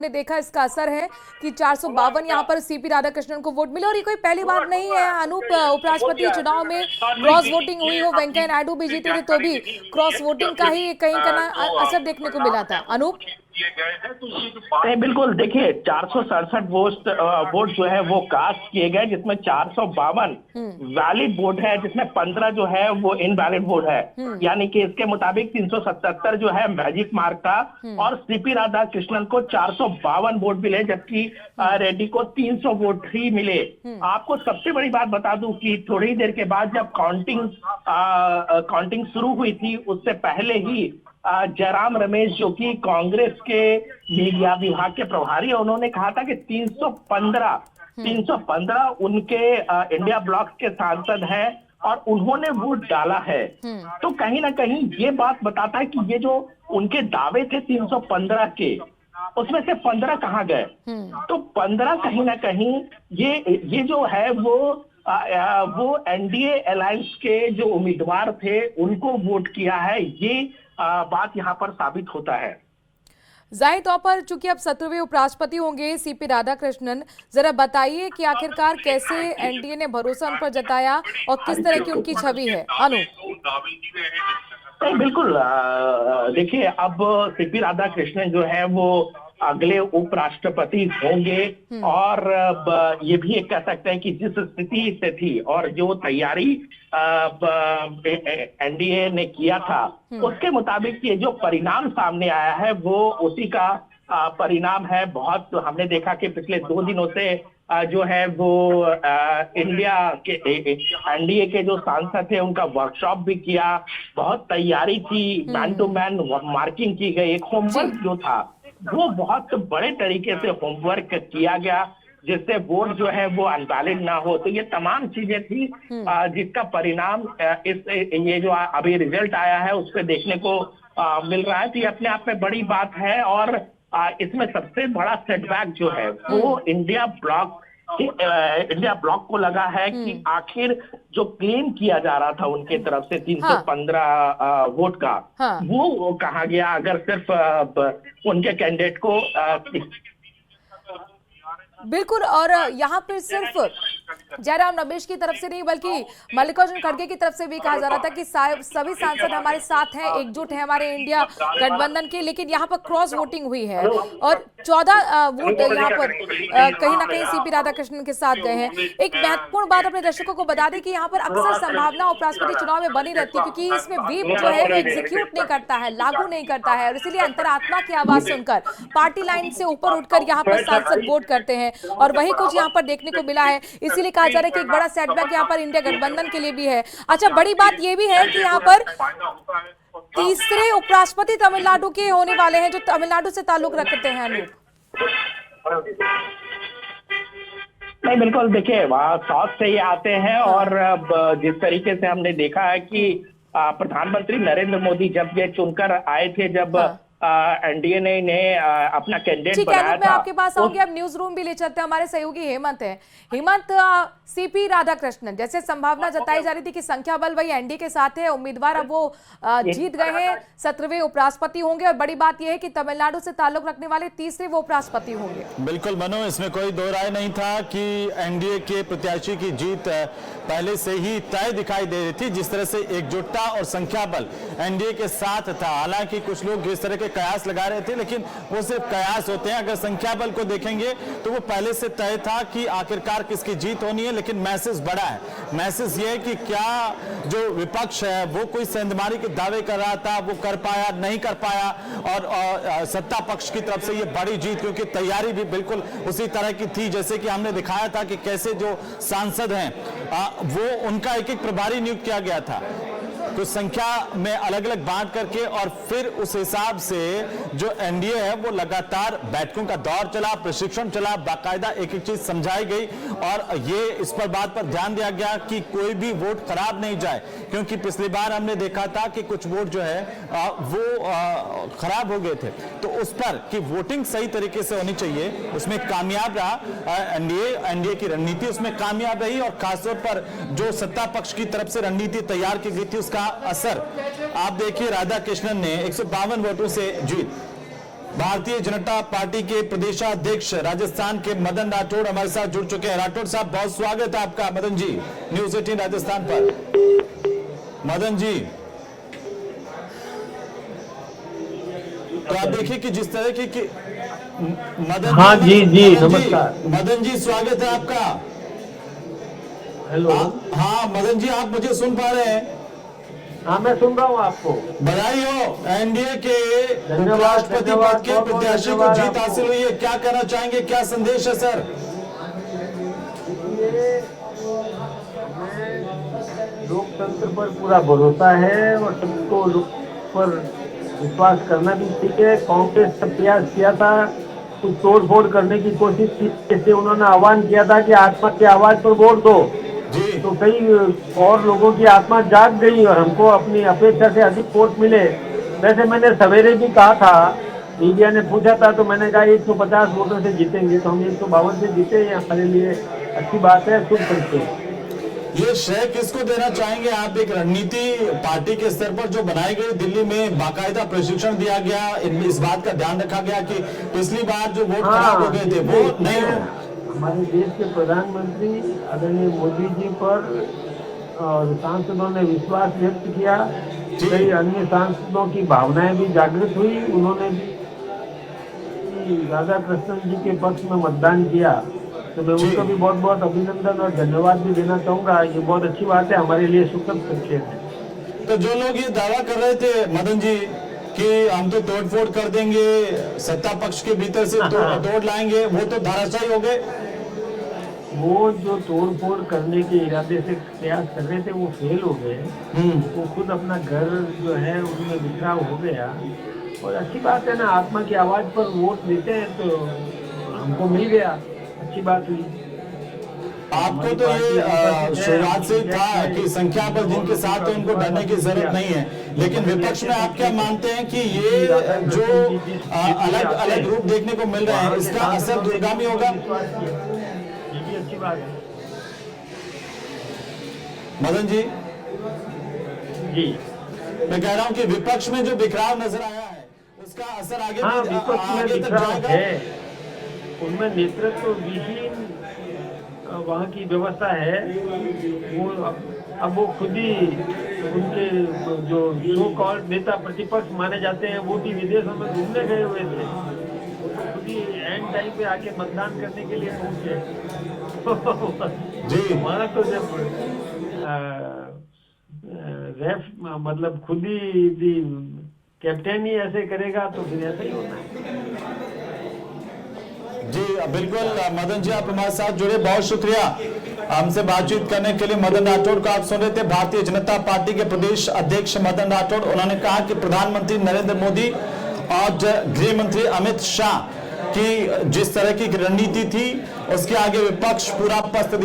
ने देखा इसका असर है कि 452 यहाँ पर सीपी राधाकृष्णन को वोट मिले। और ये कोई पहली बार नहीं है अनूप, उपराष्ट्रपति चुनाव में क्रॉस वोटिंग हुई हो, वेंकैया नायडू भी जीते थे तो भी क्रॉस वोटिंग का ही कहीं का असर देखने को मिला था। अनूप बिल्कुल, देखिए 467 वोट जो है वो कास्ट किए गए, जिसमें 452 वैलिड वोट है, जिसमें 15 जो है वो इनवैलिड वोट है। यानी कि इसके मुताबिक 377 जो है मैजिक मार्क था और सीपी राधाकृष्णन को 452 वोट मिले, जबकि रेड्डी को 300 वोट ही मिले। आपको सबसे बड़ी बात बता दूं कि थोड़ी देर के बाद जब काउंटिंग शुरू हुई थी, उससे पहले ही जयराम रमेश जो कि कांग्रेस के मीडिया विभाग के प्रभारी है, उन्होंने कहा था कि 315 उनके इंडिया ब्लॉक के सांसद हैं और उन्होंने वोट डाला है। तो कहीं ना कहीं ये बात बताता है कि ये जो उनके दावे थे 315 के, उसमें से 15 कहाँ गए। तो 15 कहीं ना कहीं ये जो है वो एनडीए अलायंस के जो उम्मीदवार थे उनको वोट किया है, ये बात यहाँ पर साबित होता है। जाहिर तौर पर चूंकि अब 17वें उपराष्ट्रपति होंगे सीपी राधाकृष्णन, जरा बताइए कि आखिरकार कैसे एनडीए ने भरोसा उन पर जताया और किस तरह की उनकी छवि है। बिल्कुल, देखिए अब सीपी राधाकृष्णन जो है वो अगले उपराष्ट्रपति होंगे और ये भी एक कह सकते हैं कि जिस स्थिति से थी और जो तैयारी एनडीए ने किया था, उसके मुताबिक ये जो परिणाम सामने आया है वो उसी का परिणाम है। बहुत हमने देखा कि पिछले 2 दिनों से जो है वो इंडिया के एनडीए के जो सांसद थे उनका वर्कशॉप भी किया, बहुत तैयारी थी, मैन टू मैन मार्किंग की गई, एक होमवर्क जो था वो बहुत बड़े तरीके से होमवर्क किया गया, जिससे वोट जो है वो अनवैलिड ना हो। तो ये तमाम चीजें थी जिसका परिणाम ये जो अभी रिजल्ट आया है उस पर देखने को मिल रहा है। तो ये अपने आप में बड़ी बात है और इसमें सबसे बड़ा सेटबैक जो है वो इंडिया ब्लॉक को लगा है कि आखिर जो क्लेम किया जा रहा था उनके तरफ से 315 वोट का, वो कहा गया। अगर सिर्फ उनके कैंडिडेट को बिल्कुल, और यहाँ पर सिर्फ जयराम रमेश की तरफ से नहीं बल्कि मल्लिकार्जुन खड़गे की तरफ से भी कहा जा रहा था कि सभी सांसद हमारे साथ हैं, एकजुट हैं हमारे इंडिया गठबंधन के। लेकिन यहाँ पर क्रॉस वोटिंग हुई है और 14 वोट यहाँ पर कहीं ना कहीं सीपी राधाकृष्णन के साथ गए हैं। एक महत्वपूर्ण बात अपने दर्शकों को बता दें कि यहाँ पर अक्सर संभावना उपराष्ट्रपति चुनाव में बनी रहती है, क्योंकि इसमें व्हीप जो है वो एग्जीक्यूट नहीं करता है, लागू नहीं करता है, और इसीलिए अंतरात्मा की आवाज सुनकर पार्टी लाइन से ऊपर उठकर यहाँ पर सांसद वोट करते हैं और वही कुछ यहाँ पर देखने को मिला है। इसीलिए कहा जा रहा है कि एक बड़ा सेटबैक यहाँ पर इंडिया गठबंधन के लिए भी है। अच्छा, बड़ी बात ये भी है कि यहाँ पर तीसरे उपराष्ट्रपति तमिलनाडु के होने वाले हैं, जो तमिलनाडु से ताल्लुक रखते हैं। नहीं, बिल्कुल, देखिए वहाँ साउथ से ही आते हैं और जिस तरीके से हमने देखा है कि प्रधानमंत्री नरेंद्र मोदी जब ये चुनकर आए थे, जब एनडीए ने इन्हें अपना कैंडिडेट बनाया था। मैं आपके पास आऊंगी, अब न्यूज रूम भी ले चलते हैं, हमारे सहयोगी हेमंत है। हेमंत, सीपी राधाकृष्णन जैसे संभावना जताई जा रही थी कि संख्या बल वही एनडीए के साथ है, उम्मीदवार अब वो जीत गए हैं, 17वें उपराष्ट्रपति होंगे और बड़ी बात यह है कि तमिलनाडु से ताल्लुक रखने वाले तीसरे वो उपराष्ट्रपति होंगे। बिल्कुल मनो, इसमें कोई दो राय नहीं था कि एनडीए के प्रत्याशी की जीत पहले से ही तय दिखाई दे रही थी। जिस तरह से एकजुटता और संख्या बल एनडीए के साथ था, हालांकि कुछ लोग इस तरह के कयास लगा रहे थे, लेकिन वो सिर्फ कयास होते हैं। अगर संख्या बल को देखेंगे तो वो पहले से तय था कि आखिरकार किसकी जीत होनी है, लेकिन मैसेज बड़ा है। मैसेज ये है कि क्या जो विपक्ष है वो कोई सेंधमारी के दावे कर रहा था, वो कर पाया नहीं कर पाया, और सत्ता पक्ष की तरफ से ये बड़ी जीत, क्योंकि तैयारी भी बिल्कुल उसी तरह की थी जैसे कि हमने दिखाया था कि कैसे जो सांसद हैं वो उनका एक एक प्रभारी नियुक्त किया गया था, तो संख्या में अलग अलग बांट करके, और फिर उस हिसाब से जो एनडीए है वो लगातार बैठकों का दौर चला, प्रशिक्षण चला, बाकायदा एक एक चीज समझाई गई और ये इस पर बात पर ध्यान दिया गया कि कोई भी वोट खराब नहीं जाए, क्योंकि पिछली बार हमने देखा था कि कुछ वोट जो है वो खराब हो गए थे। तो उस पर कि वोटिंग सही तरीके से होनी चाहिए, उसमें कामयाब रहा एनडीए की रणनीति, उसमें कामयाब रही, और खासतौर पर जो सत्ता पक्ष की तरफ से रणनीति तैयार की गई थी उसका असर आप देखिए। राधाकृष्णन ने 152 वोटों से जीत, भारतीय जनता पार्टी के प्रदेशाध्यक्ष राजस्थान के मदन राठौड़ हमारे साथ जुड़ चुके हैं। राठौड़ साहब, बहुत स्वागत है आपका मदन जी न्यूज 18 राजस्थान पर। मदन जी, तो आप देखिए कि जिस तरह की मदन हाँ जी नमस्कार मदन जी, स्वागत है आपका। हेलो। हाँ मदन जी, आप मुझे सुन पा रहे हैं? हाँ, मैं सुन रहा हूँ आपको। बधाई हो, एनडीए के उपराष्ट्रपति पद के प्रत्याशी को जीत हासिल हुई है। क्या कहना चाहेंगे, क्या संदेश है सर? लोकतंत्र पर पूरा भरोसा है और सबको पर विश्वास करना भी ठीक है। कांग्रेस ने प्रयास किया था, कुछ तोड़ फोड़ करने की कोशिश की, जैसे उन्होंने आह्वान किया था कि आत्मा की आवाज पर वोट दो, तो कई और लोगों की आत्मा जाग गई और हमको अपनी अपेक्षा से अधिक वोट मिले। वैसे मैंने सवेरे भी कहा था, मीडिया ने पूछा था, तो मैंने कहा 150 वोटों से जीतेंगे, तो हम 152 से जीते। ये हमारे लिए अच्छी बात है, शुभ संकेत। ये श्रेय किसको देना चाहेंगे आप? एक रणनीति पार्टी के स्तर पर जो बनाई गई, दिल्ली में बाकायदा प्रशिक्षण दिया गया, इस बात का ध्यान रखा गया कि पिछली बार जो वोट खराब हो गए थे वो नहीं हो। हमारे देश के प्रधानमंत्री आदरणीय मोदी जी पर और सांसदों ने विश्वास व्यक्त किया। कई अन्य सांसदों की भावनाएं भी जागृत हुई, उन्होंने भी राधा कृष्णन जी के पक्ष में मतदान किया, तो मैं उनको भी बहुत बहुत अभिनंदन और धन्यवाद भी देना चाहूंगा। ये बहुत अच्छी बात है, हमारे लिए सुखद संकेत है। तो जो लोग ये दावा कर रहे थे मदन जी कि हम तो तोड़फोड़ कर देंगे, सत्ता पक्ष के भीतर से तोड़ लाएंगे, वो तो धराशायी हो गए। वो जो तोड़ फोड़ करने के इरादे से प्रयास कर रहे थे वो फेल हो गए। वो खुद अपना घर जो है उनमें बिखराव हो गया। और अच्छी बात है ना, आत्मा की आवाज पर वोट देते हैं, तो हमको मिल गया, अच्छी बात हुई। आपको तो ये शुरुआत से ही था कि संख्या पर जिनके साथ है उनको डरने की जरूरत नहीं है, लेकिन विपक्ष में आप क्या मानते हैं कि ये जो अलग अलग रूप देखने को मिल रहे हैं, इसका असर दूरगामी होगा? ये भी अच्छी बात है मदन जी। जी। मैं कह रहा हूं कि विपक्ष में जो बिखराव नजर आया है उसका असर आगे हाँ, विपक्ष में बिखराव है, उनमें नेतृत्व विहीन वहाँ की व्यवस्था है। वो अब वो खुद ही उनके जो सो कॉल्ड नेता प्रतिपक्ष माने जाते हैं, वो भी विदेशों में घूमने गए हुए थे, वो तो खुद ही एंड टाइम पे आके मतदान करने के लिए पहुंचे। जी। वहाँ तो जब रेफ मतलब खुद ही कैप्टन ही ऐसे करेगा तो फिर ऐसा ही होना है। जी बिल्कुल मदन जी, आप हमारे साथ जुड़े, बहुत शुक्रिया हमसे बातचीत करने के लिए। मदन राठौड़ को आप सुन रहे थे, भारतीय जनता पार्टी के प्रदेश अध्यक्ष मदन राठौड़। उन्होंने कहा कि प्रधानमंत्री नरेंद्र मोदी और गृह मंत्री अमित शाह की जिस तरह की रणनीति थी उसके आगे विपक्ष पूरा पस्त